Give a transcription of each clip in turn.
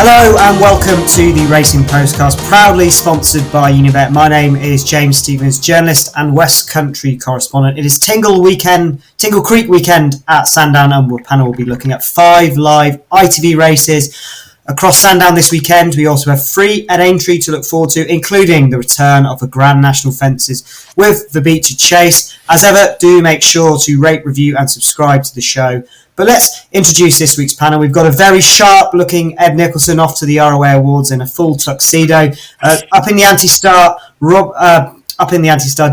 Hello and welcome to the Racing Postcast, proudly sponsored by Unibet. My name is James Stevens, journalist and West Country correspondent. It is Tingle Creek weekend at Sandown, and the panel will be looking at 5 live ITV races across Sandown this weekend. We also have 3 at Aintree to look forward to, including the return of the Grand National Fences with the Becher Chase. As ever, do make sure to rate, review and subscribe to the show. But let's introduce this week's panel. We've got a very sharp-looking Ed Nicholson off to the ROA Awards in a full tuxedo. Up in the anti-star,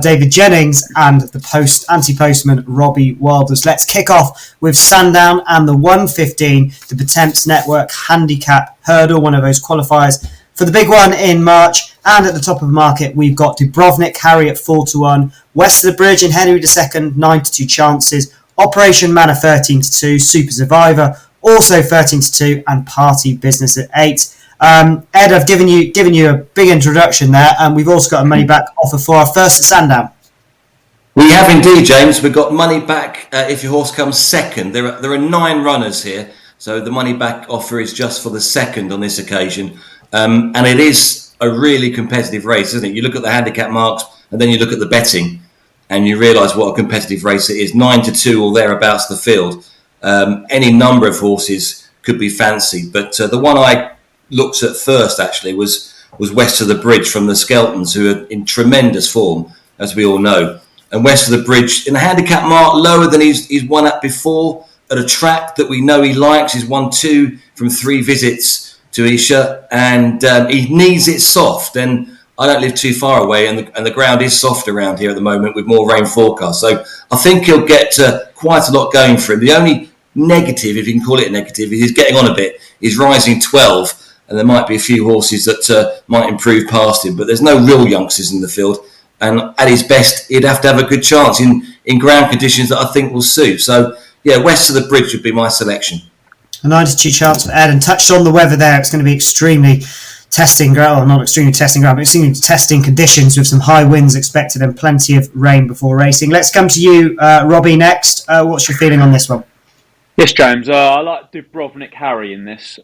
David Jennings, and the anti-postman Robbie Wilders. Let's kick off with Sandown and the 1:15, the Betemps Network Handicap Hurdle, one of those qualifiers for the big one in March. And at the top of the market, we've got Dubrovnik Harry at 4-1, West of the Bridge and Henry II, 9-2 chances. Operation Manor 13-2, Super Survivor also 13-2, and Party Business at 8. Ed, I've given you a big introduction there, and we've also got a money back offer for our first at Sandown. We have indeed, James. We've got money back if your horse comes second. There are 9 runners here, so the money back offer is just for the second on this occasion, and it is a really competitive race, isn't it? You look at the handicap marks, and then you look at the betting, and you realise what a competitive race it is. 9-2 or thereabouts the field. Any number of horses could be fancied, but the one I looked at first actually was West of the Bridge from the Skeltons, who are in tremendous form, as we all know. And West of the Bridge, in a handicap mark lower than he's won at before, at a track that we know he likes. He's won 2 from 3 visits to Isha, and he needs it soft. And I don't live too far away, and the ground is soft around here at the moment with more rain forecast. So I think he'll get quite a lot going for him. The only negative, if you can call it a negative, is he's getting on a bit. He's rising 12, and there might be a few horses that might improve past him. But there's no real youngsters in the field, and at his best, he'd have to have a good chance in ground conditions that I think will suit. So yeah, West of the Bridge would be my selection. A 92 chance for Ed, and touched on the weather there. It's going to be extremely testing ground, not extremely testing ground, but extremely testing conditions with some high winds expected and plenty of rain before racing. Let's come to you, Robbie, next. What's your feeling on this one? Yes, James. I like Dubrovnik Harry in this.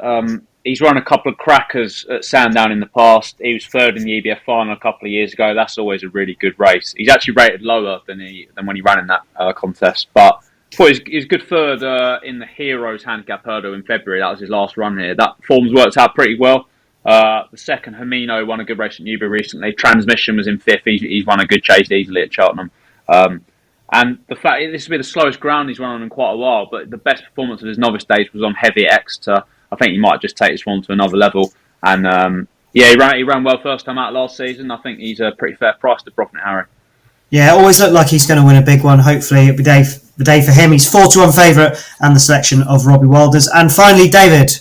He's run a couple of crackers at Sandown in the past. He was third in the EBF final a couple of years ago. That's always a really good race. He's actually rated lower than when he ran in that contest, but I thought he was good third in the Heroes Handicap Hurdle in February. That was his last run here. That form's worked out pretty well. The second, Hermino, won a good race at Newbury recently. Transmission was in 5th. He's won a good chase easily at Cheltenham. And the fact this will be the slowest ground he's run on in quite a while, but the best performance of his novice days was on heavy at Exeter. I think he might just take this one to another level. And he ran well first time out last season. I think he's a pretty fair price to Dubrovnik Harry. Yeah, always looked like he's going to win a big one. Hopefully it'll be the day for him. He's 4-1 favourite, and the selection of Robbie Wilders. And finally, David.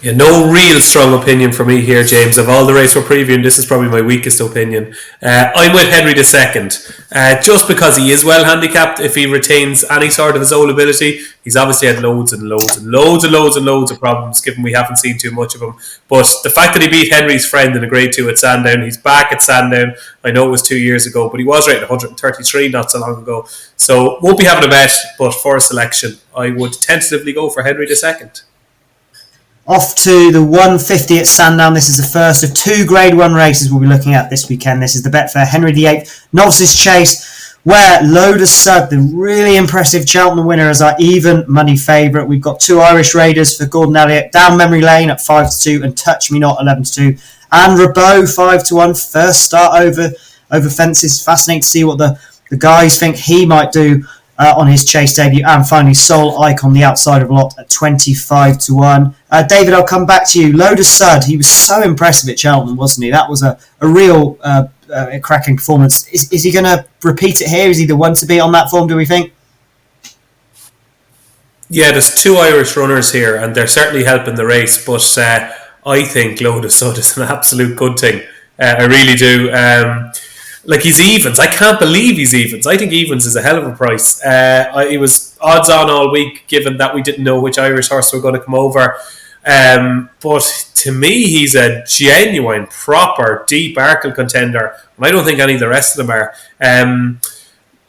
Yeah, no real strong opinion for me here, James. Of all the race we're previewing, this is probably my weakest opinion. I'm with Henry II, just because he is well handicapped. If he retains any sort of his own ability, he's obviously had loads of problems, given we haven't seen too much of him. But the fact that he beat Henry's friend in a Grade 2 at Sandown, he's back at Sandown. I know it was 2 years ago, but he was rated 133 not so long ago. So won't be having a bet, but for a selection, I would tentatively go for Henry II. Off to the 150 at Sandown. This is the first of 2 Grade 1 races we'll be looking at this weekend. This is the Betfair Henry VIII Novices Chase, where Loda Sud, the really impressive Cheltenham winner, is our even money favourite. We've got 2 Irish Raiders for Gordon Elliott, Down Memory Lane at 5-2 and Touch Me Not 11-2. And Rabot 5-1, first start over fences. Fascinating to see what the guys think he might do on his chase debut. And finally, Soul Icon, the outside of lot at 25-1. David, I'll come back to you. Loda Sud, he was so impressive at Cheltenham, wasn't he? That was a real cracking performance. Is he going to repeat it here? Is he the one to be on that form, do we think? Yeah, there's 2 Irish runners here, and they're certainly helping the race, but I think Loda Sud is an absolute good thing. I really do. He's evens. I can't believe he's evens. I think evens is a hell of a price. He was odds on all week, given that we didn't know which Irish horse were going to come over. But to me, he's a genuine, proper, deep Arkle contender. And I don't think any of the rest of them are.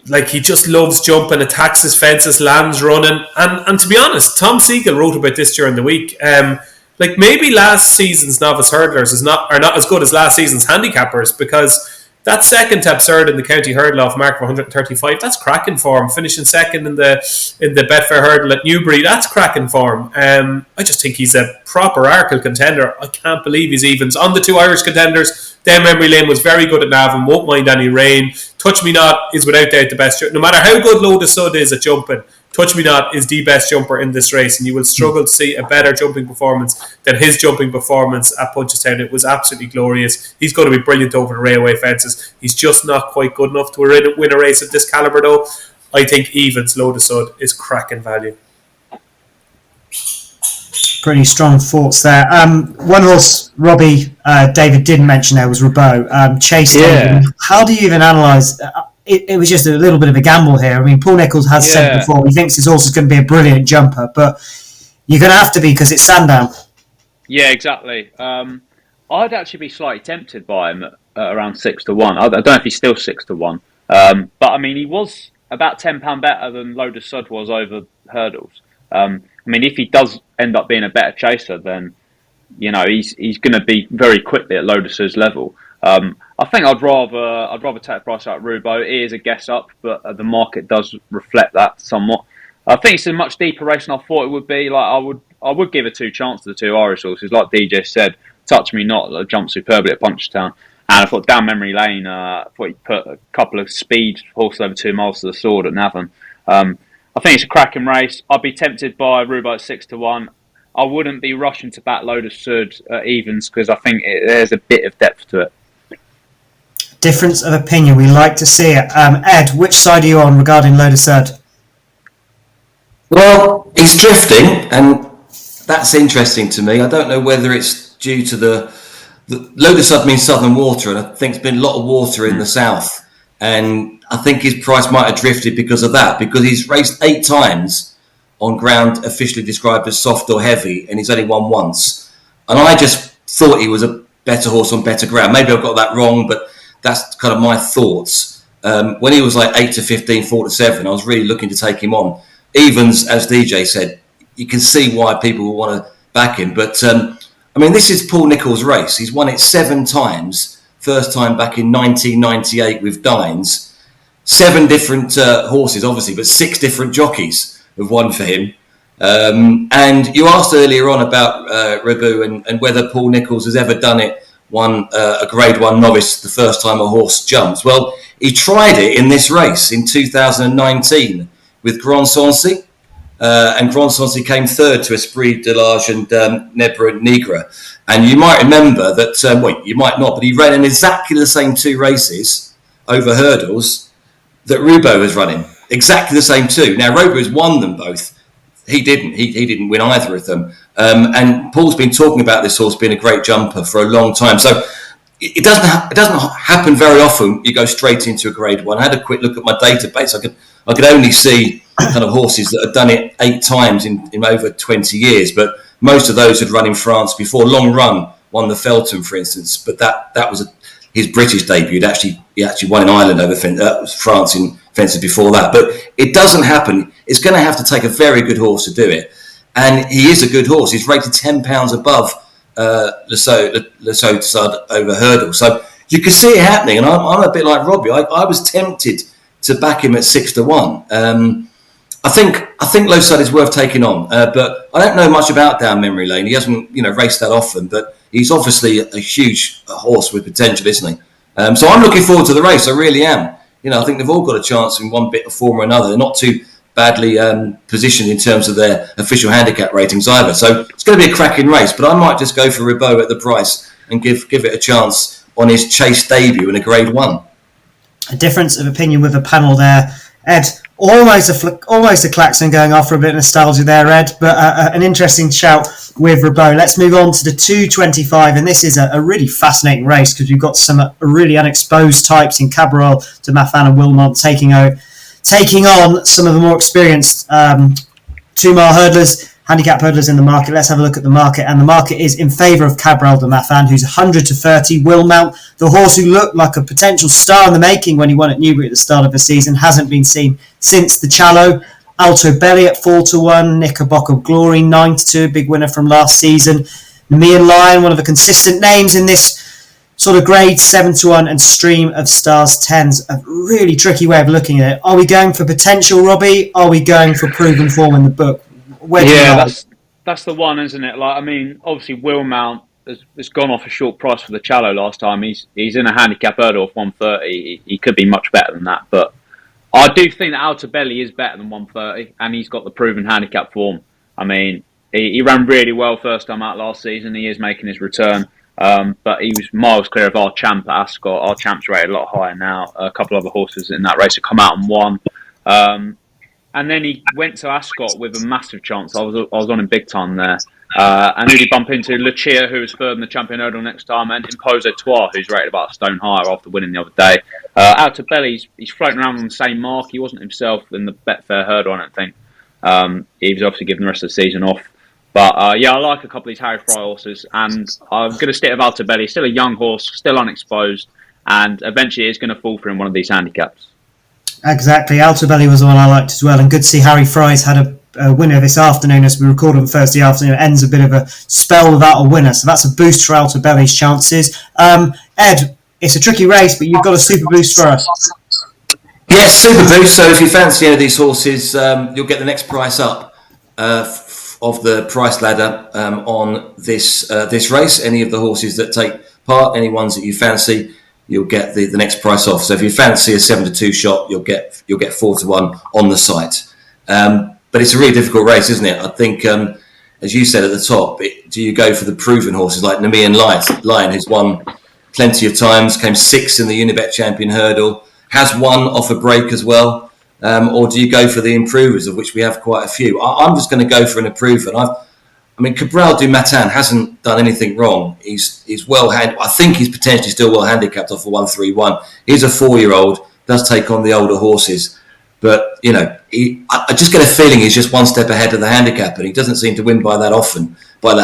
like he just loves jumping, attacks his fences, lands running, and to be honest, Tom Siegel wrote about this during the week. Like maybe last season's novice hurdlers are not as good as last season's handicappers, because that second to absurd in the county hurdle off mark for 135, that's cracking form. Finishing second in the Betfair hurdle at Newbury, that's cracking form. I just think he's a proper Arkle contender. I can't believe he's evens. On the two Irish contenders, Down Memory Lane was very good at Navan, won't mind any rain. Touch Me Not is without doubt the best. No matter how good Lotus Sud is at jumping, Touch Me Not is the best jumper in this race, and you will struggle to see a better jumping performance than his jumping performance at Punchestown. It was absolutely glorious. He's going to be brilliant over the railway fences. He's just not quite good enough to win a race of this calibre, though. I think evens Lotus Sud is cracking value. Pretty strong thoughts there. One horse, Robbie, David didn't mention there was Rabot. Chase. Yeah. How do you even analyse? It was just a little bit of a gamble here. I mean, Paul Nicholls has said before he thinks his horse is going to be a brilliant jumper, but you're going to have to be because it's Sandown. Yeah, exactly. I'd actually be slightly tempted by him at around 6 to 1. I don't know if he's still 6 to 1, but I mean, he was about £10 better than Lotus Sud was over hurdles. I mean, if he does end up being a better chaser, then he's going to be very quickly at Lotus Sud's level. I think I'd rather take a price out Rubo. It is a guess up, but the market does reflect that somewhat. I think it's a much deeper race than I thought it would be. Like I would give it 2 chances to the 2 Irish horses. Like DJ said, Touch Me Not jumped superbly at Punchestown, and I thought Down Memory Lane. I thought he put a couple of speed horses over 2 miles to the sword at Navan. I think it's a cracking race. I'd be tempted by Rubo at 6 to 1. I wouldn't be rushing to back Lotus Sud at evens because I think there's a bit of depth to it. Difference of opinion, we like to see it. Ed, which side are you on regarding Lotus Sud? Well, he's drifting, and that's interesting to me. I don't know whether it's due to the Lotus Sud means southern water, and I think there's been a lot of water in the south, and I think his price might have drifted because of that, because he's raced 8 times on ground officially described as soft or heavy, and he's only won once. And I just thought he was a better horse on better ground. Maybe I've got that wrong, but that's kind of my thoughts. When he was like 8 to 15, 4 to 7, I was really looking to take him on. Evens, as DJ said, you can see why people will want to back him. But, I mean, this is Paul Nicholls' race. He's won it 7 times. First time back in 1998 with Dines. 7 different horses, obviously, but 6 different jockeys have won for him. And you asked earlier on about Rabu and whether Paul Nicholls has ever done it, won a Grade 1 novice the first time a horse jumps. Well, he tried it in this race in 2019 with Grand Sancy, and Grand Sancy came third to Esprit de Large and Nebra Negra. And you might remember that, well, you might not, but he ran in exactly the same 2 races over hurdles that Rubo was running. Exactly the same 2. Now, Rubo has won them both. He didn't. He didn't win either of them. And Paul's been talking about this horse being a great jumper for a long time. So it doesn't happen very often. You go straight into a Grade 1. I had a quick look at my database. I could only see kind of horses that had done it 8 times in over 20 years. But most of those had run in France before. Long Run won the Felton, for instance. But that was his British debut. He actually won in Ireland over France in fences before that. But it doesn't happen. It's going to have to take a very good horse to do it. And he is a good horse. He's rated £10 above Le Sud over hurdle. So you can see it happening. And I'm a bit like Robbie. I was tempted to back him at 6 to 1. I think Le Sud is worth taking on. But I don't know much about Down Memory Lane. He hasn't raced that often. But he's obviously a huge horse with potential, isn't he? So I'm looking forward to the race. I really am. I think they've all got a chance in one bit of form or another. They're not too badly positioned in terms of their official handicap ratings either. So it's going to be a cracking race, but I might just go for Ribot at the price and give it a chance on his Chase debut in a Grade 1. A difference of opinion with the panel there. Ed, almost a klaxon going off for a bit of nostalgia there, Ed, but an interesting shout with Ribot. Let's move on to the 225, and this is a really fascinating race because we've got some really unexposed types in Cabral to Maffan and Wilmot taking on some of the more experienced 2 mile hurdlers. handicap hurdlers in the market. Let's have a look at the market. And the market is in favour of Cabral de Maffan, who's 100 to 30. Will Mount, the horse who looked like a potential star in the making when he won at Newbury at the start of the season, hasn't been seen since the Challow. Alto Belly at 4 to 1. Knickerbocker Glory 9 to 2, big winner from last season. Nemean Lion, one of the consistent names in this sort of grade, 7 to 1, and Stream of Stars 10's a really tricky way of looking at it. Are we going for potential, Robbie? Are we going for proven form in the book? That's the one, isn't it? Like, I mean, obviously Will Mount has gone off a short price for the Challow last time. He's in a handicap hurdle of 130. He could be much better than that, but I do think that Alto Belly is better than 130, and he's got the proven handicap form. I mean, he ran really well first time out last season. He is making his return. But he was miles clear of our champ at Ascot. Our champ's rated a lot higher now. A couple of other horses in that race have come out and won. And then he went to Ascot with a massive chance. I was on him big time there. And who did he bump into? Lucia, who was third in the champion hurdle next time, and Impose Etoile, who's rated about a stone higher after winning the other day. Out to Belly, he's floating around on the same mark. He wasn't himself in the Betfair hurdle, I don't think. He was obviously given the rest of the season off. But I like a couple of these Harry Fry horses, and I'm going to stick with Alto Belly. Still a young horse, still unexposed, and eventually it's going to fall for in one of these handicaps. Exactly, Alto Belly was the one I liked as well, and good to see Harry Fry's had a winner this afternoon as we record on Thursday afternoon. It ends a bit of a spell without a winner, so that's a boost for Alto Belly's chances. Ed, it's a tricky race, but you've got a super boost for us. Yes, super boost. So if you fancy any of these horses, you'll get the next price up of the price ladder on this race. Any of the horses that take part, any ones that you fancy, you'll get the next price off. So if you fancy a 7 to 2 shot, you'll get 4 to 1 on the site. But it's a really difficult race, isn't it? I think, as you said at the top, do you go for the proven horses like Nemean Lion, who's won plenty of times, came 6th in the Unibet Champion Hurdle, has won off a break as well? Or do you go for the improvers, of which we have quite a few? I'm just going to go for an improver. Cabral du Matin hasn't done anything wrong. He's well I think he's potentially still well handicapped off a 131. He's a 4-year-old, does take on the older horses, but I just get a feeling he's just one step ahead of the handicap, and he doesn't seem to win by that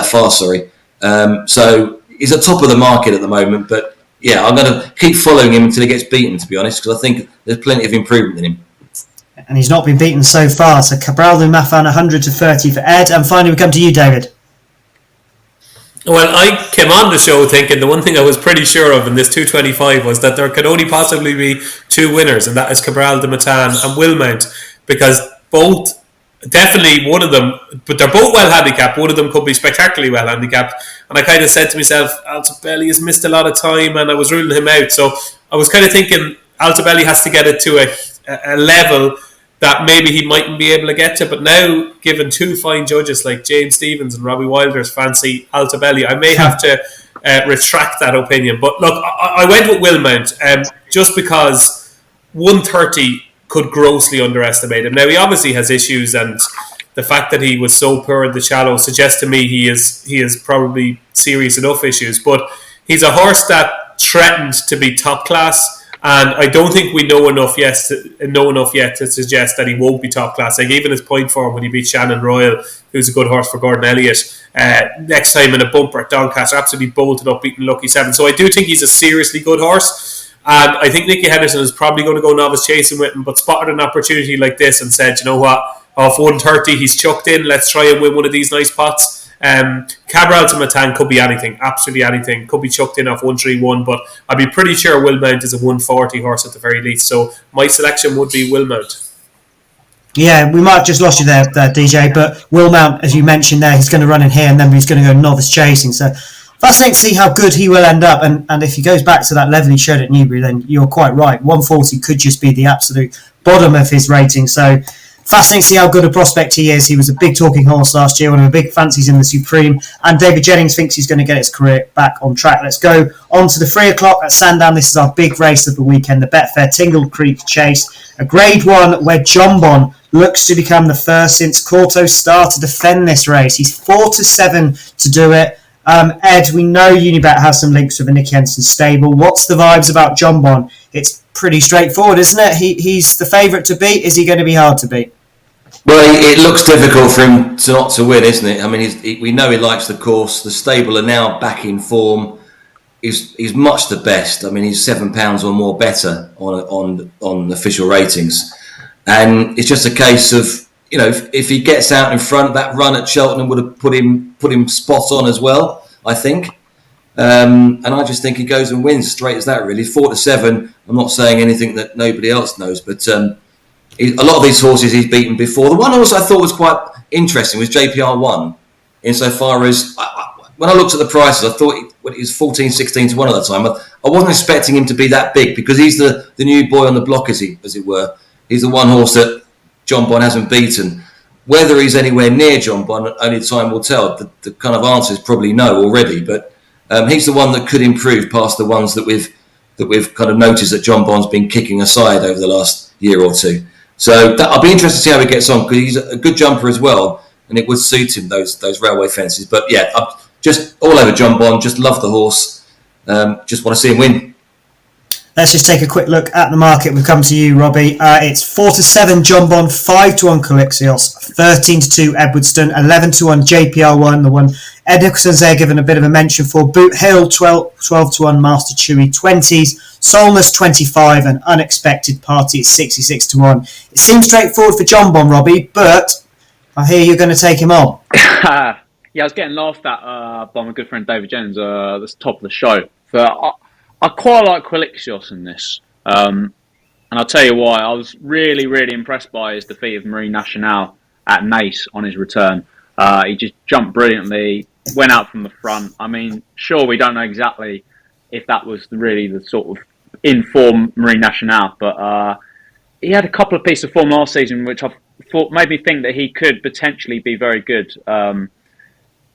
far. So he's at top of the market at the moment, but yeah, I'm going to keep following him until he gets beaten, to be honest, because I think there's plenty of improvement in him. And he's not been beaten so far. So Cabral du Maffan 100 to 30 for Ed. And finally we come to you, David. Well, I came on the show thinking the one thing I was pretty sure of in this 225 was that there could only possibly be 2 winners, and that is Cabral du Matin and Will Mount, because both, definitely one of them, but they're both well handicapped. One of them could be spectacularly well handicapped, and I kind of said to myself, Alto Belly has missed a lot of time, and I was ruling him out. So I was kind of thinking Alto Belly has to get it to a level that maybe he mightn't be able to get to, but now, given 2 fine judges like James Stephens and Robbie Wilder's fancy Alto Belly, I may have to retract that opinion. But look, I went with Will Mount just because 130 could grossly underestimate him. Now, he obviously has issues, and the fact that he was so poor in the Challow suggests to me he is probably serious enough issues, but he's a horse that threatened to be top class. And I don't think we know enough yet to suggest that he won't be top class. Like, even his point form when he beat Shannon Royal, who's a good horse for Gordon Elliott, next time in a bumper at Doncaster, absolutely bolted up, beating Lucky 7. So I do think he's a seriously good horse. And I think Nicky Henderson is probably going to go novice chasing with him, but spotted an opportunity like this and said, you know what, off 130 he's chucked in, let's try and win one of these nice pots. Cabral du Matin could be anything, absolutely anything. Could be chucked in off 131, but I'd be pretty sure Will Mount is a 140 horse at the very least. So my selection would be Will Mount. Yeah, we might have just lost you there, DJ, but Will Mount, as you mentioned there, he's going to run in here and then he's going to go novice chasing. So fascinating to see how good he will end up. And if he goes back to that level he showed at Newbury, then you're quite right. 140 could just be the absolute bottom of his rating. So fascinating to see how good a prospect he is. He was a big talking horse last year, one of the big fancies in the Supreme, and David Jennings thinks he's going to get his career back on track. Let's go on to the 3 o'clock at Sandown. This is our big race of the weekend, the Betfair Tingle Creek Chase, a Grade 1 where Jonbon looks to become the first since Corto Star to defend this race. He's 4 to 7 to do it. Ed, we know Unibet has some links with the Nick Henson stable. What's the vibes about Jonbon? It's pretty straightforward, isn't it? He's the favourite to beat. Is he going to be hard to beat? Well, it looks difficult for him to not to win, isn't it? I mean, we know he likes the course. The stable are now back in form. He's much the best. I mean, he's £7 or more better on official ratings, and it's just a case of, you know, if he gets out in front, that run at Cheltenham would have put him spot on as well, I think. And I just think he goes and wins straight as that. Really, 4-7. I'm not saying anything that nobody else knows, but a lot of these horses he's beaten before. The one horse I thought was quite interesting was JPR1, insofar as when I looked at the prices, I thought it was 14, 16 to 1 at the time. I wasn't expecting him to be that big because he's the new boy on the block, as it were. He's the one horse that Jonbon hasn't beaten. Whether he's anywhere near Jonbon, only time will tell. The kind of answer is probably no already, but he's the one that could improve past the ones that we've kind of noticed that Jonbon's been kicking aside over the last year or two. So I'll be interested to see how he gets on, because he's a good jumper as well, and it would suit him, those railway fences. But yeah, I'm just all over Jonbon. Just love the horse. Just want to see him win. Let's just take a quick look at the market. We've come to you, Robbie. It's 4-7 Jonbon, 5-1 Calixios, 13-2 Edwardstone, 11-1 JPR1. The one Ed Nicholson's there given a bit of a mention for. Boot Hill 12-1 Master Chewy 20s, Solness 25, and Unexpected Party at 66-1. It seems straightforward for Jonbon, Robbie, but I hear you're going to take him on. Yeah, I was getting laughed at by my good friend David Jennings at the top of the show. I quite like Calixios in this. And I'll tell you why. I was really, really impressed by his defeat of Marine Nationale at Naas on his return. He just jumped brilliantly, went out from the front. I mean, sure, we don't know exactly if that was really the sort of in-form Marine Nationale, but he had a couple of pieces of form last season which I thought made me think that he could potentially be very good.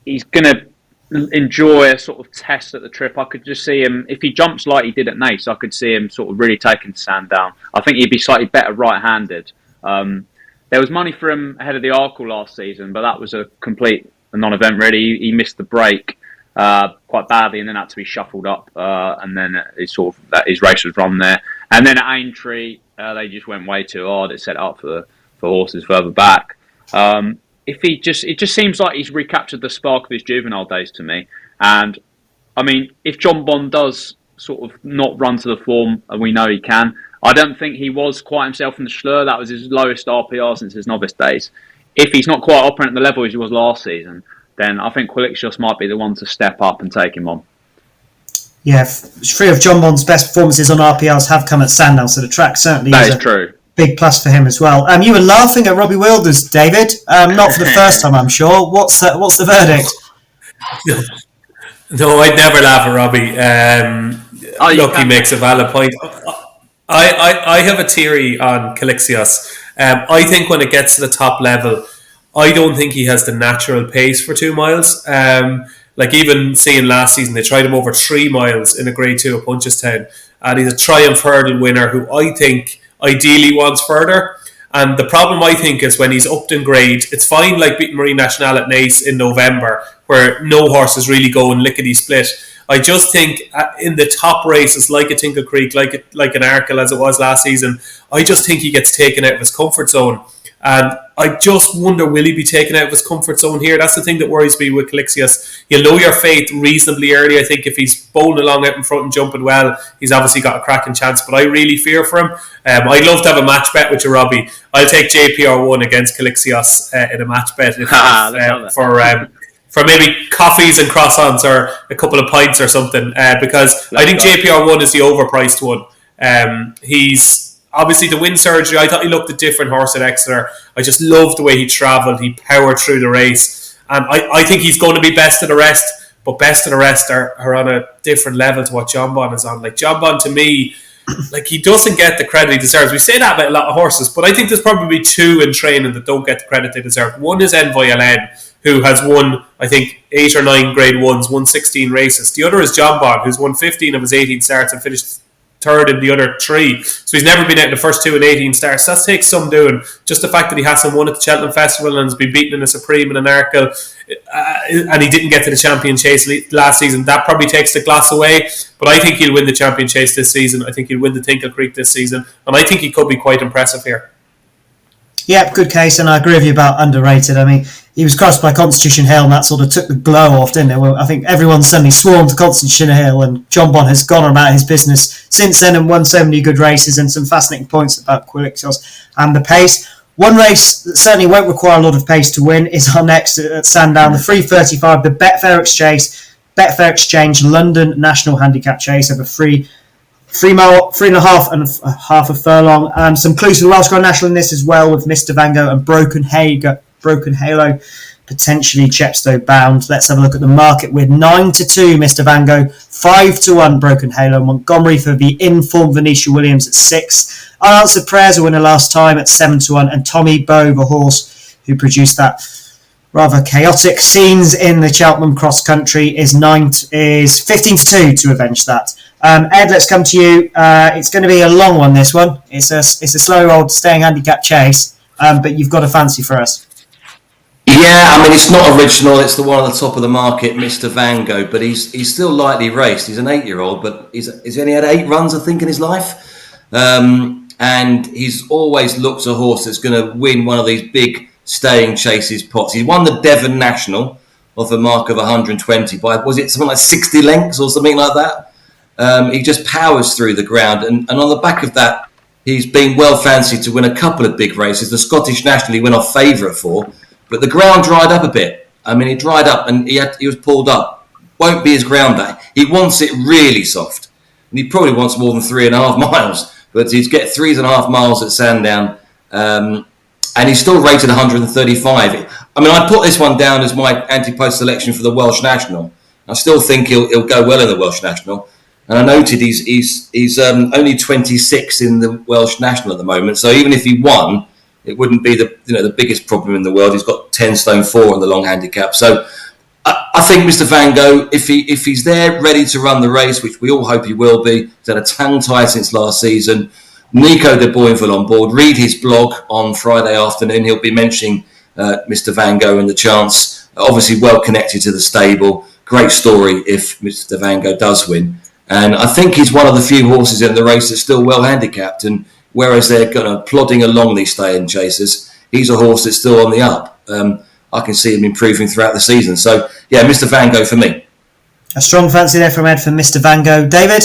He's going to enjoy a sort of test at the trip. I could just see him, if he jumps like he did at Naas, I could see him sort of really taking Sandown. I think he'd be slightly better right-handed. There was money for him ahead of the Arkle last season, but that was a complete non-event really. He missed the break quite badly and then had to be shuffled up, and then his race was run there. And then at Aintree, they just went way too hard. It set up for horses further back. It just seems like he's recaptured the spark of his juvenile days to me. And I mean, if Jonbon does sort of not run to the form, and we know he can, I don't think he was quite himself in the Schlur. That was his lowest RPR since his novice days. If he's not quite operating at the level as he was last season, then I think Calixios might be the one to step up and take him on. Yeah, three of Jonbon's best performances on RPRs have come at Sandown, so the track certainly is true. Big plus for him as well. You were laughing at Robbie Wilder's, David. Not for the first time, I'm sure. What's the verdict? No, I'd never laugh at Robbie. Look, he makes a valid point. I have a theory on Calixios. I think when it gets to the top level, I don't think he has the natural pace for 2 miles. Like even seeing last season, they tried him over 3 miles in a Grade 2 at Punchestown, and he's a Triumph Hurdle winner who I think ideally wants further. And the problem, I think, is when he's upped in grade, it's fine like beating Marine Nationale at Naas in November, where no horses really go and lickety-split. I just think in the top races, like a Tingle Creek, like an Arkle as it was last season, I just think he gets taken out of his comfort zone. And I just wonder, will he be taken out of his comfort zone here? That's the thing that worries me with Calixios. You'll know your fate reasonably early. I think if he's bowling along out in front and jumping well, he's obviously got a cracking chance, but I really fear for him. I'd love to have a match bet with you, Robbie. I'll take JPR1 against Calixios in a match bet for maybe coffees and croissants or a couple of pints or something, because I think JPR1 is the overpriced one. He's obviously the wind surgery. I thought he looked a different horse at Exeter. I just loved the way he travelled. He powered through the race, and I think he's going to be best of the rest. But best of the rest are on a different level to what Jonbon is on. Like Jonbon, to me, like he doesn't get the credit he deserves. We say that about a lot of horses, but I think there's probably 2 in training that don't get the credit they deserve. One is Envoy LN, who has won, I think, 8 or 9 Grade 1s, won 16 races. The other is Jonbon, who's won 15 of his 18 starts and finished 3rd in the other 3. So he's never been out in the first 2 in 18 starts. That takes some doing. Just the fact that he hasn't won at the Cheltenham Festival and has been beaten in a Supreme and an Arkle, and he didn't get to the Champion Chase last season, that probably takes the glass away. But I think he'll win the Champion Chase this season. I think he'll win the Tingle Creek this season, and I think he could be quite impressive here. Yeah, good case, and I agree with you about underrated. I mean, he was crossed by Constitution Hill, and that sort of took the glow off, didn't it? Well, I think everyone suddenly swarmed to Constitution Hill, and Jonbon has gone about his business since then and won so many good races, and some fascinating points about Quilixios and the pace. One race that certainly won't require a lot of pace to win is our next at Sandown, the 3:35, the Betfair Exchange London National Handicap Chase over 3.5 and half a furlong. Some clues for the Welsh Grand National in this as well, with Mr. Vango and Broken Halo, potentially Chepstow bound. Let's have a look at the market with 9-2 Mr. Vango, 5-1 Broken Halo, Montgomery for the in-form Venetia Williams at 6, Unanswered Prayers a winner last time at 7-1, and Tommy Bow, the horse who produced that rather chaotic scenes in the Cheltenham Cross Country, is 15-2 to avenge that. Ed, let's come to you. It's going to be a long one, this one. It's a slow old staying handicap chase, but you've got a fancy for us. Yeah, I mean, it's not original. It's the one at the top of the market, Mr. Vango, but he's still lightly raced. He's an 8-year-old, but he's only had 8 runs, I think, in his life. And he's always looked a horse that's going to win one of these big staying chases pots. He won the Devon National off a mark of 120 by, was it something like 60 lengths or something like that? He just powers through the ground. And on the back of that, he's been well fancied to win a couple of big races. The Scottish National he went off favourite for. But the ground dried up a bit. I mean, it dried up and he was pulled up. Won't be his ground day. He wants it really soft. And he probably wants more than 3.5 miles. But he's get 3.5 miles at Sandown. And he's still rated 135. I mean, I put this one down as my anti-post selection for the Welsh National. I still think he'll go well in the Welsh National. And I noted he's only 26 in the Welsh National at the moment. So even if he won, it wouldn't be the biggest problem in the world. He's got 10 stone 4 on the long handicap. So I think Mr. Vango, if he's there ready to run the race, which we all hope he will be, he's had a tongue tie since last season. Nico de Boinville on board. Read his blog on Friday afternoon. He'll be mentioning Mr. Vango and the chance. Obviously well connected to the stable. Great story if Mr. Vango does win. And I think he's one of the few horses in the race that's still well handicapped. And whereas they're kind of plodding along these staying chasers, he's a horse that's still on the up. I can see him improving throughout the season. So, yeah, Mr. Vango for me. A strong fancy there from Ed for Mr. Vango. David?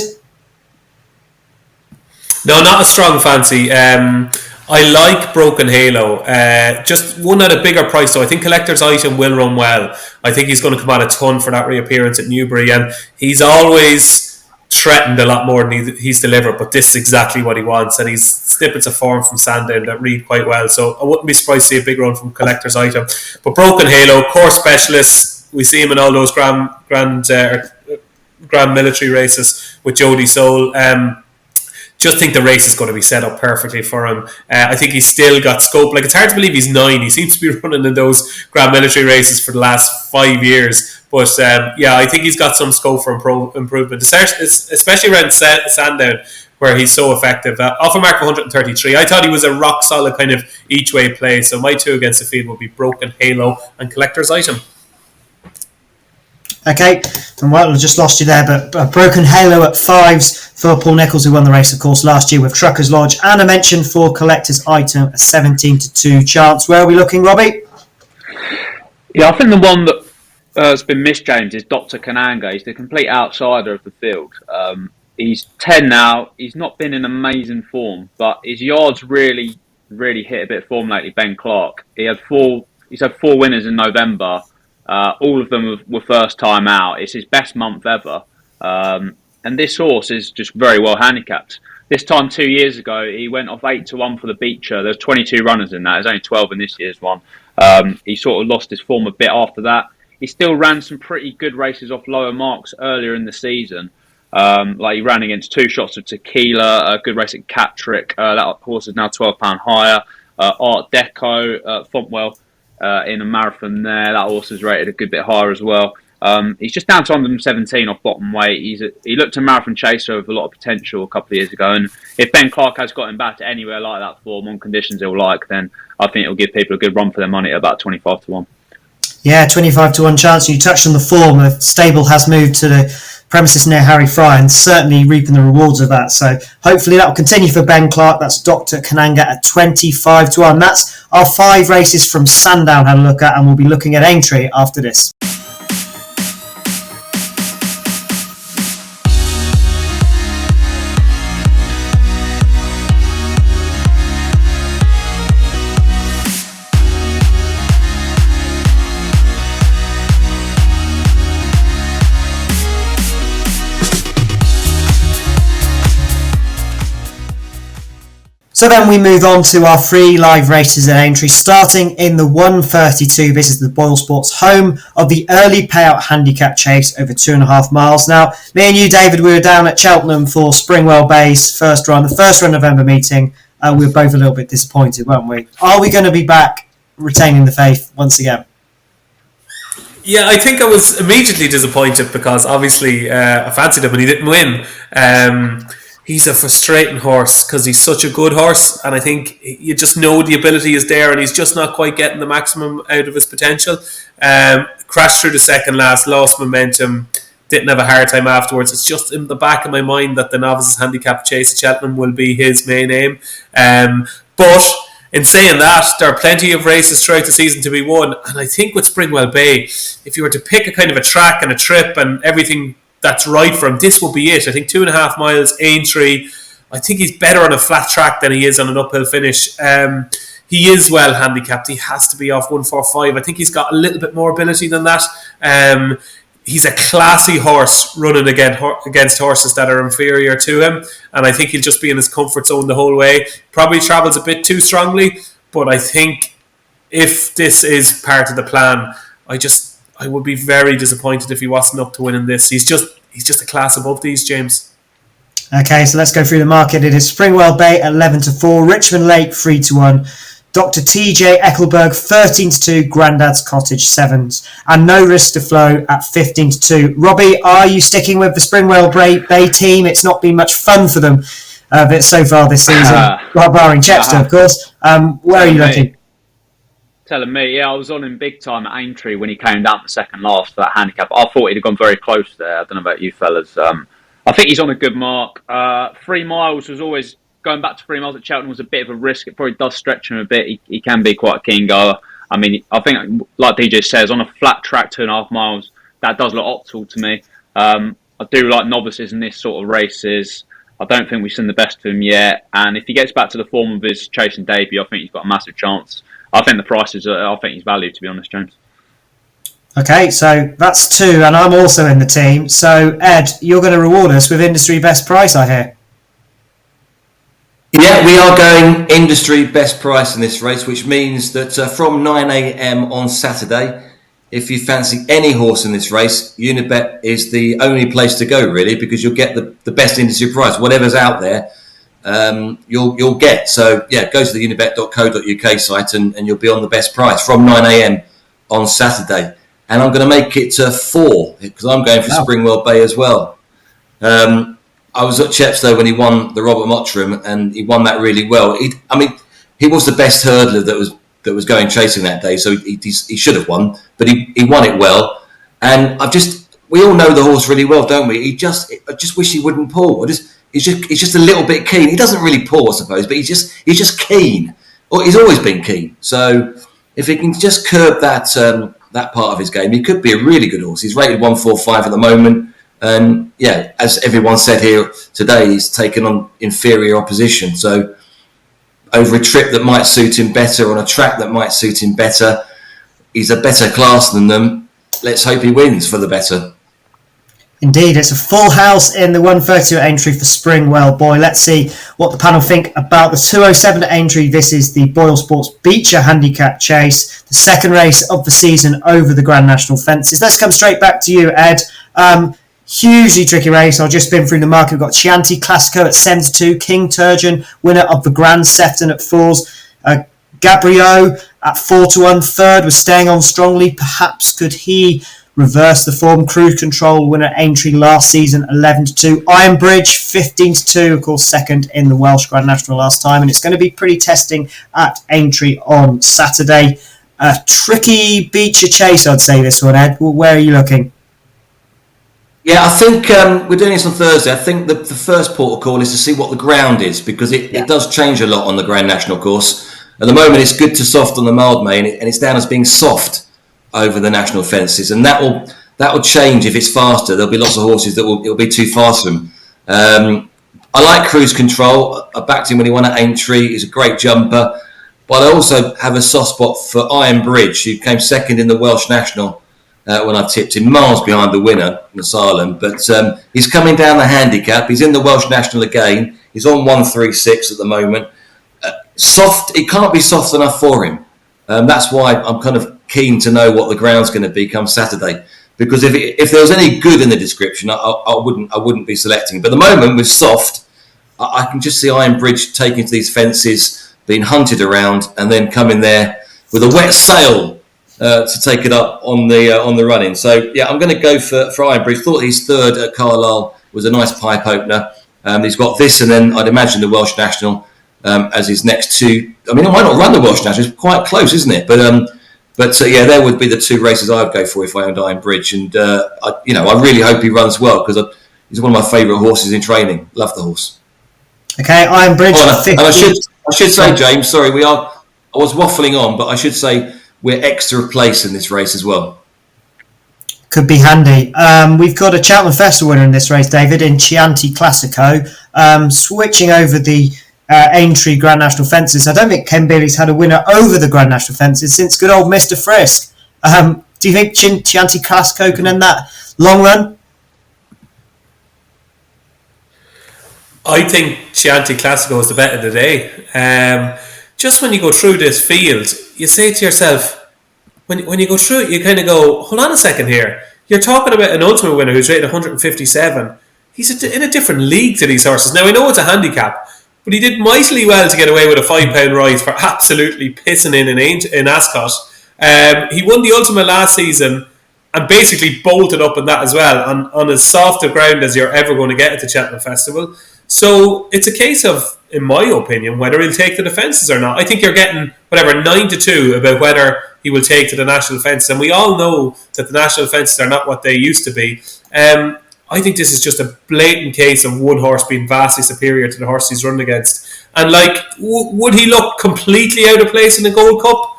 No, not a strong fancy. I like Broken Halo. Just one at a bigger price, though. I think Collector's Item will run well. I think he's going to come out a ton for that reappearance at Newbury, and he's always threatened a lot more than he's delivered, but this is exactly what he wants, and he's snippets of form from Sandown that read quite well, so I wouldn't be surprised to see a big run from Collector's Item. But Broken Halo, course specialist, we see him in all those grand military races with Jody Soul. Just think the race is going to be set up perfectly for him. I think he's still got scope. Like, it's hard to believe he's 9. He seems to be running in those grand military races for the last 5 years. But yeah, I think he's got some scope for improvement, especially around Sandown, where he's so effective. Off a mark of 133, I thought he was a rock solid kind of each way play. So my 2 against the field would be Broken Halo and Collector's Item. Okay, and well, I just lost you there, but Broken Halo at 5s for Paul Nicholls, who won the race, of course, last year with Trucker's Lodge, and a mention for Collector's Item, a 17-2 chance. Where are we looking, Robbie? Yeah, I think the one that has been missed, James, is Dr. Kananga. He's the complete outsider of the field. He's 10 now. He's not been in amazing form, but his yards really, really hit a bit of form lately. Ben Clark. He's had 4 winners in November. All of them were first time out. It's his best month ever. And this horse is just very well handicapped. This time 2 years ago, he went off 8-1 for the Becher. There's 22 runners in that. There's only 12 in this year's one. He sort of lost his form a bit after that. He still ran some pretty good races off lower marks earlier in the season. Like he ran against 2 shots of Tequila, a good race at Cattrick. That horse is now £12 higher. Art Deco, Fontwell. In a marathon there, that horse is rated a good bit higher as well. He's just down to 117 off bottom weight. He looked a marathon chaser with a lot of potential a couple of years ago, and if Ben Clark has got him back to anywhere like that form on conditions he'll like, then I think it'll give people a good run for their money at about 25-1. Yeah, 25-1 chance. You touched on the form. The stable has moved to the premises near Harry Fry and certainly reaping the rewards of that. So hopefully that will continue for Ben Clark. That's Dr. Kananga at 25-1. That's our 5 races from Sandown had a look at, and we'll be looking at Aintree after this. So then we move on to our 3 live races at Aintree, starting in the 132. This is the Boyle Sports home of the early payout handicap chase over 2.5 miles. Now, me and you, David, we were down at Cheltenham for Springwell Bay's first run, the first run November meeting. We were both a little bit disappointed, weren't we? Are we going to be back retaining the faith once again? Yeah, I think I was immediately disappointed because obviously I fancied him and he didn't win. He's a frustrating horse because he's such a good horse, and I think you just know the ability is there and he's just not quite getting the maximum out of his potential. Crashed through the second last, lost momentum, didn't have a hard time afterwards. It's just in the back of my mind that the Novices Handicap Chase at Cheltenham will be his main aim. But in saying that, there are plenty of races throughout the season to be won, and I think with Springwell Bay, if you were to pick a kind of a track and a trip and everything that's right for him, this will be it. I think 2.5 miles, Aintree. I think he's better on a flat track than he is on an uphill finish. He is well handicapped. He has to be off 145. I think he's got a little bit more ability than that. He's a classy horse running against horses that are inferior to him, and I think he'll just be in his comfort zone the whole way. Probably travels a bit too strongly, but I think if this is part of the plan, I would be very disappointed if he wasn't up to winning this. He's just a class above these, James. Okay, so let's go through the market. It is Springwell Bay at 11-4, Richmond Lake 3-1, Dr. TJ Eckelberg 13-2, Grandad's Cottage 7s, and No Risk to Flow at 15-2. Robbie, are you sticking with the Springwell Bay team? It's not been much fun for them so far this season, barring Chepstow, of course. Where are you looking? Telling me, yeah, I was on him big time at Aintree when he came down the second last for that handicap. I thought he'd have gone very close there. I don't know about you fellas. I think he's on a good mark. 3 miles was always, going back to 3 miles at Cheltenham was a bit of a risk. It probably does stretch him a bit. He can be quite a keen goer. I mean, I think, like DJ says, on a flat track 2.5 miles, that does look optimal to me. I do like novices in this sort of races. I don't think we've seen the best of him yet. And if he gets back to the form of his chasing debut, I think he's got a massive chance. I think the price is, I think he's valued, to be honest, James. Okay, so that's 2, and I'm also in the team. So, Ed, you're going to reward us with industry best price, I hear. Yeah, we are going industry best price in this race, which means that from 9 a.m. on Saturday, if you fancy any horse in this race, Unibet is the only place to go, really, because you'll get the best industry price. Whatever's out there, you'll get. So yeah, go to the unibet.co.uk site and you'll be on the best price from 9 a.m. on Saturday. And I'm going to make it 4 because I'm going for Springwell Bay as well. I was at Chepstow when he won the Robert Mottram, and he won that really well. He was the best hurdler that was going chasing that day, so he should have won, but he won it well. And we all know the horse really well, don't we? I just wish he wouldn't pull. He's just a little bit keen. He doesn't really pull, I suppose, but he's just keen. Or he's always been keen. So if he can just curb that part of his game, he could be a really good horse. He's rated 145 at the moment, and yeah, as everyone said here today, he's taken on inferior opposition. So over a trip that might suit him better, on a track that might suit him better, he's a better class than them. Let's hope he wins for the better. Indeed, it's a full house in the 132 at Aintree for Springwell Boy. Let's see what the panel think about the 207 at Aintree. This is the Boyle Sports Becher Handicap Chase, the second race of the season over the Grand National fences. Let's come straight back to you, Ed. Hugely tricky race. I've just been through the market. We've got Chianti Classico at 7-2, King Turgeon, winner of the Grand Sefton at 4s. Gabriel at 4-1, third, was staying on strongly. Perhaps could he reverse the form? Cruise Control, winner at Aintree last season, 11-2. Iron Bridge, 15-2, of course, second in the Welsh Grand National last time. And it's going to be pretty testing at Aintree on Saturday. A tricky Becher Chase, I'd say, this one, Ed. Where are you looking? Yeah, I think we're doing this on Thursday. I think the first port of call is to see what the ground is, because it does change a lot on the Grand National course. At the moment, it's good to soft on the Mildmay, and it's down as being soft over the national fences, and that will change if it's faster. There'll be lots of horses that it'll be too fast for them. I like Cruise Control. I backed him when he won at Aintree. He's a great jumper. But I also have a soft spot for Iron Bridge, who came second in the Welsh National when I tipped him, miles behind the winner, Asylum. But he's coming down the handicap. He's in the Welsh National again. He's on 136 at the moment. Soft. It can't be soft enough for him. That's why I'm kind of keen to know what the ground's going to be come Saturday. Because if there was any good in the description, I wouldn't be selecting. But at the moment, with soft, I can just see Iron Bridge taking to these fences, being hunted around, and then coming there with a wet sail to take it up on the run-in. So yeah, I'm going to go for Iron Bridge. Thought his third at Carlisle was a nice pipe opener. He's got this, and then I'd imagine the Welsh National as his next two. I mean, I might not run the Welsh National. It's quite close, isn't it? But yeah, there would be the two races I would go for if I owned Iron Bridge, and I really hope he runs well because he's one of my favourite horses in training. Love the horse. Okay, Iron Bridge. And I should say, James, sorry, I was waffling on, but I should say we're extra place in this race as well. Could be handy. We've got a Cheltenham Festival winner in this race, David, in Chianti Classico. Switching over the Aintree Grand National fences. I don't think Ken Bailey's had a winner over the Grand National fences since good old Mr. Frisk. Do you think Chianti Classico can end that long run? I think Chianti Classico is the bet of the day. Just when you go through this field, you say to yourself, when you go through it, you kind of go, hold on a second here. You're talking about an ultimate winner who's rated 157. He's in a different league to these horses. Now, I know it's a handicap, but he did mightily well to get away with a £5 rise for absolutely pissing in Ascot. He won the ultimate last season and basically bolted up in that as well, on as soft a ground as you're ever going to get at the Cheltenham Festival. So it's a case of, in my opinion, whether he'll take to the fences or not. I think you're getting 9-2 about whether he will take to the national fences, and we all know that the national fences are not what they used to be. I think this is just a blatant case of one horse being vastly superior to the horse he's run against. And would he look completely out of place in the Gold Cup?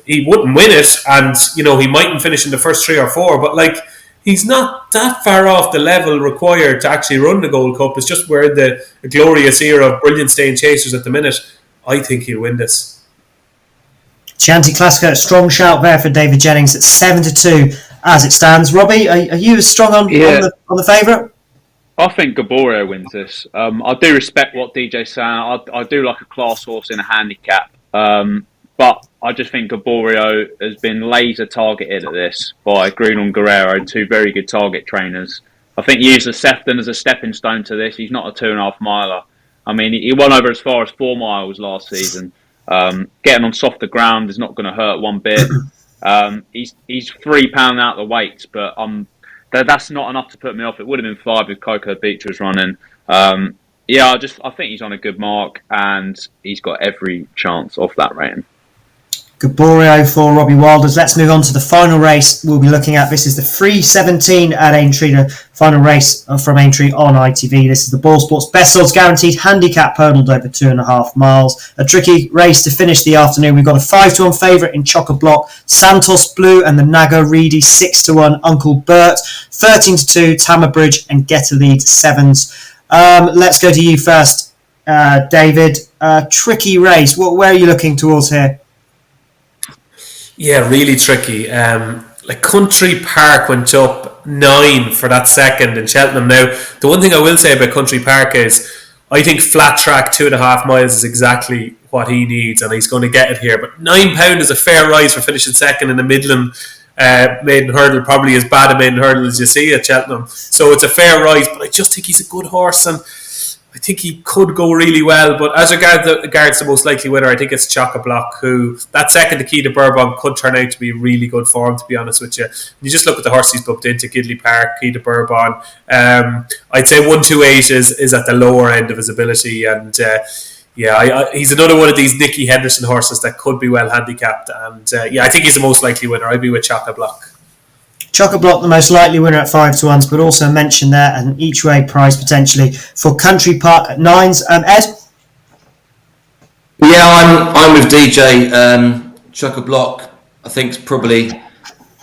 He wouldn't win it, and he mightn't finish in the first 3 or 4, but he's not that far off the level required to actually run the Gold Cup. It's just we're in the glorious era of brilliant staying chasers at the minute. I think he'll win this. Chianti Classico, a strong shout there for David Jennings at 7-2 as it stands. Robbie, are you as strong on the favourite? I think Gaborio wins this. I do respect what DJ's saying. I do like a class horse in a handicap. But I just think Gaborio has been laser targeted at this by Gruno and Guerrero, two very good target trainers. I think he used the Sefton as a stepping stone to this. He's not a 2.5 miler. I mean, he won over as far as 4 miles last season. Getting on softer ground is not going to hurt one bit. He's £3 out the weights, but that's not enough to put me off. It would have been 5 if Coco Beach was running. I think he's on a good mark, and he's got every chance off that rating. Gaborio for Robbie Wilders. Let's move on to the final race we'll be looking at. This is the 3:17 at Aintree, the final race from Aintree on ITV. This is the Ball Sports Best Odds Guaranteed Handicap hurdled over 2.5 miles. A tricky race to finish the afternoon. We've got a 5-1 favourite in Chock-a-Block, Santos Blue, and the Nago Reedy 6-1 Uncle Bert, 13-2 Tamar Bridge, and Get a Lead 7s. Let's go to you first, David. Tricky race. Where are you looking towards here? Yeah, really tricky. Country Park went up 9 for that second in Cheltenham. Now, the one thing I will say about Country Park is I think flat track 2.5 miles is exactly what he needs, and he's going to get it here. But £9 is a fair rise for finishing second in the Midland maiden hurdle, probably as bad a maiden hurdle as you see at Cheltenham. So it's a fair rise, but I just think he's a good horse, and I think he could go really well. But as regards the most likely winner, I think it's Chock-a-Block, who that second to Key to Bourbon could turn out to be really good form, to be honest with you. You just look at the horse he's booked into, Gidley Park, Key to Bourbon. I'd say 128 is at the lower end of his ability, and he's another one of these Nicky Henderson horses that could be well handicapped, and I think he's the most likely winner. I'd be with Chock-a-Block. Chock-a-Block, the most likely winner at 5-1s, but also mentioned there an each-way prize potentially for Country Park at 9s. Ed? Yeah, I'm with DJ. Chock-a-Block, I think's probably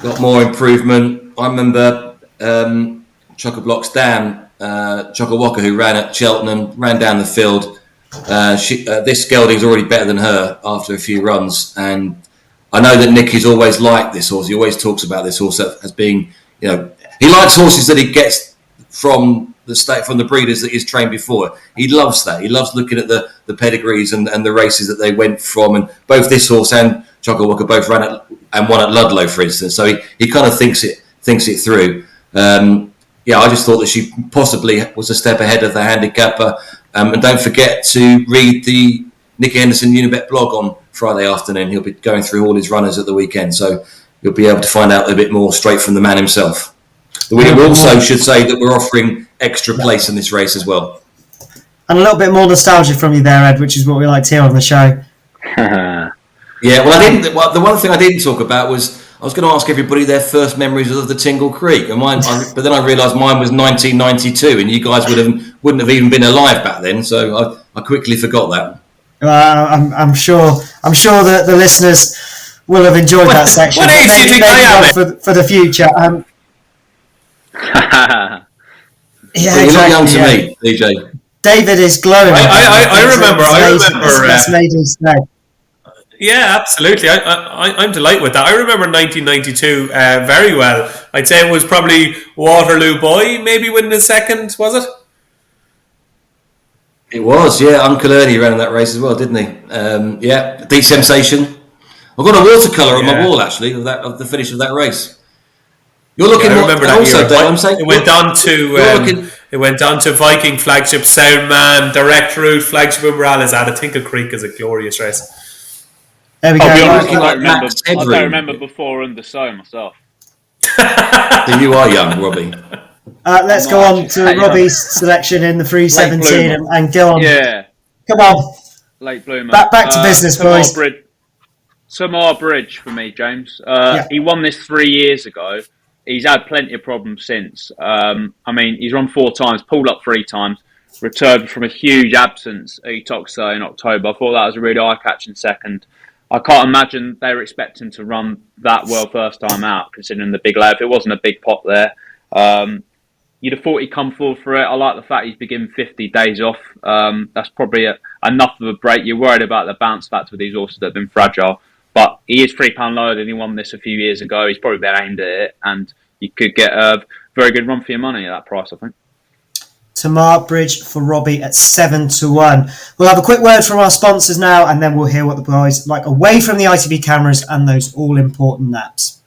got more improvement. I remember Chock-a-Block's dam, Chock-a-Waka, who ran at Cheltenham, ran down the field. This gelding's already better than her after a few runs, and I know that Nicky's always liked this horse. He always talks about this horse as being, he likes horses that he gets from the breeders that he's trained before. He loves that. He loves looking at the pedigrees and the races that they went from. And both this horse and Chock-a-Waka both ran at and won at Ludlow, for instance. So he kind of thinks it through. I just thought that she possibly was a step ahead of the handicapper. And don't forget to read the Nicky Henderson Unibet blog on Friday afternoon. He'll be going through all his runners at the weekend, so you'll be able to find out a bit more straight from the man himself. We also should say that we're offering extra place in this race as well. And a little bit more nostalgia from you there, Ed, which is what we like to hear on the show. Yeah, the one thing I didn't talk about was I was going to ask everybody their first memories of the Tingle Creek, and but then I realised mine was 1992, and you guys wouldn't have even been alive back then, so I quickly forgot that. I'm sure that the listeners will have enjoyed that section. What age do you think I am? For the future. You're not young to me, DJ. David is glowing. I remember. That's made his day. Yeah, absolutely. I'm delighted with that. I remember 1992 very well. I'd say it was probably Waterloo Boy maybe winning his second, was it? It was, yeah. Uncle Ernie ran in that race as well, didn't he? The sensation. I've got a watercolour on my wall actually of the finish of that race. You're looking. I remember that also, year. Dave, I'm saying it went on to Viking flagship, Soundman, direct route, flagship Umbrellas. At Tingle Creek is a glorious race. There we go. I don't remember before under so myself. So you are young, Robbie. Let's go on to Robbie's selection in the 317 and go on. Yeah. Come on. Late bloomer. Back to business, boys. Samar Bridge for me, James. He won this 3 years ago. He's had plenty of problems since. He's run 4 times, pulled up 3 times, returned from a huge absence at Etoxa in October. I thought that was a really eye-catching second. I can't imagine they were expecting to run that well first time out, considering the big layout. It wasn't a big pot there. You'd have thought he'd come forward for it. I like the fact he's been given 50 days off. That's probably enough of a break. You're worried about the bounce factor with these horses that have been fragile. But he is £3 lower than he won this a few years ago. He's probably been aimed at it, and you could get a very good run for your money at that price, I think. Tamar Bridge for Robbie at 7-1. We'll have a quick word from our sponsors now, and then we'll hear what the boys like away from the ITV cameras and those all-important naps.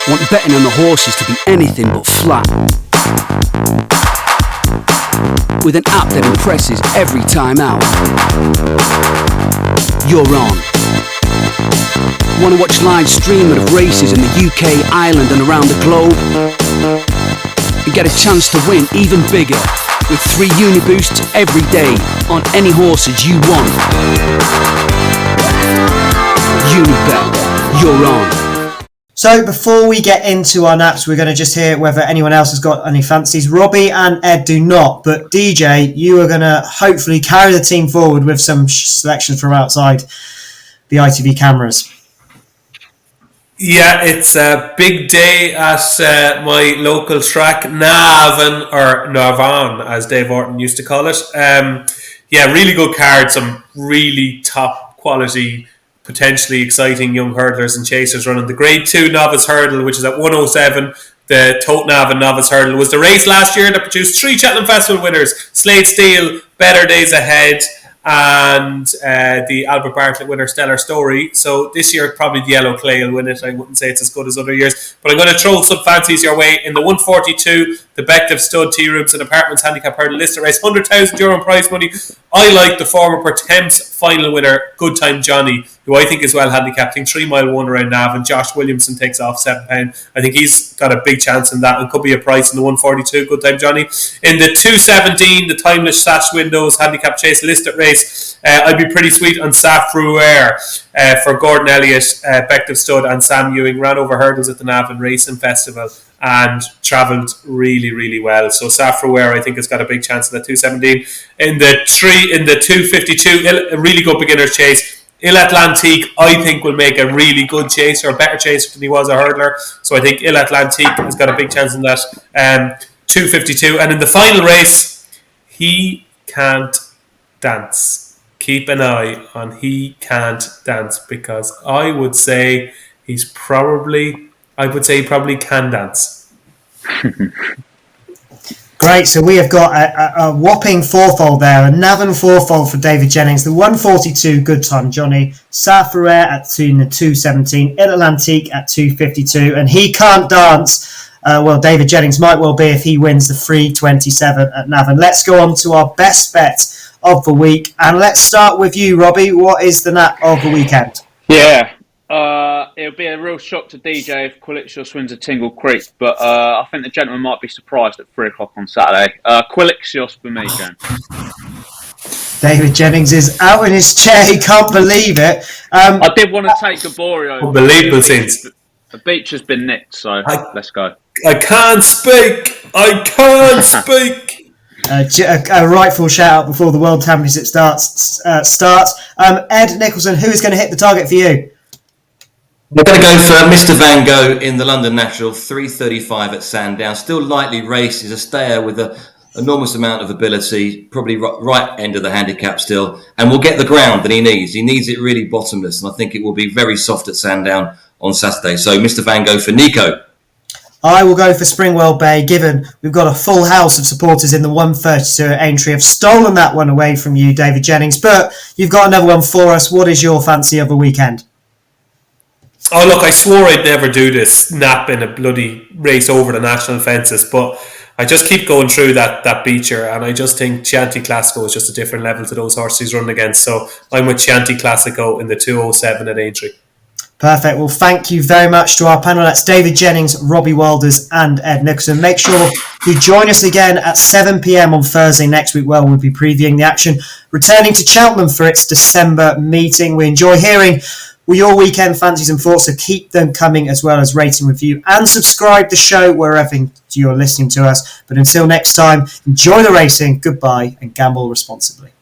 Want betting on the horses to be anything but flat? With an app that impresses every time out. You're on. Want to watch live streaming of races in the UK, Ireland and around the globe? And get a chance to win even bigger with 3 Uniboosts every day on any horses you want. Unibet, you're on. So before we get into our naps, we're going to just hear whether anyone else has got any fancies. Robbie and Ed do not, but DJ, you are going to hopefully carry the team forward with some selections from outside the ITV cameras. Yeah, it's a big day at my local track, Navan, or Navan, as Dave Orton used to call it. Really good card, some really top quality, potentially exciting young hurdlers and chasers running. The Grade 2 Novice Hurdle, which is at 107, the Tote Navan Novice Hurdle, was the race last year that produced 3 Cheltenham Festival winners, Slade Steele, Better Days Ahead, and the Albert Bartlett winner, Stellar Story. So this year, probably the Yellow Clay will win it. I wouldn't say it's as good as other years, but I'm going to throw some fancies your way. In the 142, the Bective Stud Tea Rooms and Apartments Handicap Hurdle listed race, €100,000 prize money. I like the former Pertemps final winner, Good Time Johnny, who I think is well handicapped. I think 3 mile 1 around Navan. Josh Williamson takes off £7. I think he's got a big chance in that and could be a price in the 142, Good Time Johnny. In the 217, the Timeless Sash Windows Handicap Chase listed race, I'd be pretty sweet on Safruer for Gordon Elliott, Bective Stud and Sam Ewing. Ran over hurdles at the Navan Racing Festival and travelled really, really well. So Safraware, I think, has got a big chance in the 217. In the 252, a really good beginner's chase. Il Atlantique, I think, will make a really good chaser, a better chaser than he was a hurdler. So I think Il Atlantique has got a big chance in that 252. And in the final race, He Can't Dance. Keep an eye on He Can't Dance, because I would say he probably can dance. Great, so we have got a whopping fourfold there, a Navan fourfold for David Jennings, the 142 good time Johnny, Safraware at 217, Il Atlantique at 252, and He Can't Dance. Well, David Jennings might well be if he wins the 327 at Navan. Let's go on to our best bet of the week, and let's start with you, Robbie. What is the nap of the weekend? Yeah, it'll be a real shock to DJ if Quilixios wins a Tingle Creek, but I think the gentleman might be surprised at 3 o'clock on Saturday. Quilixios for me, James. David Jennings is out in his chair. He can't believe it. I did want to take Gaborio. Unbelievable things. The beach has been nicked, so let's go. I can't speak. A rightful shout out before the World Championship starts. Ed Nicholson, who is going to hit the target for you? We're going to go for Mr. Van Gogh in the London National, 3:35 at Sandown. Still lightly raced. He's a stayer with an enormous amount of ability, probably right end of the handicap still, and will get the ground that he needs. He needs it really bottomless, and I think it will be very soft at Sandown on Saturday. So Mr. Van Gogh for Nico. I will go for Springwell Bay, given we've got a full house of supporters in the 132 at Aintree. I've stolen that one away from you, David Jennings, but you've got another one for us. What is your fancy of the weekend? Oh, look, I swore I'd never do this nap in a bloody race over the national fences, but I just keep going through that Becher, and I just think Chianti Classico is just a different level to those horses he's running against. So I'm with Chianti Classico in the 207 at Aintree. Perfect. Well, thank you very much to our panel. That's David Jennings, Robbie Walders and Ed Nicholson. Make sure you join us again at 7 p.m. on Thursday next week, where we'll be previewing the action, returning to Cheltenham for its December meeting. We enjoy hearing your weekend fancies and thoughts, so keep them coming, as well as rate and review and subscribe the show wherever you're listening to us. But until next time, enjoy the racing, goodbye, and gamble responsibly.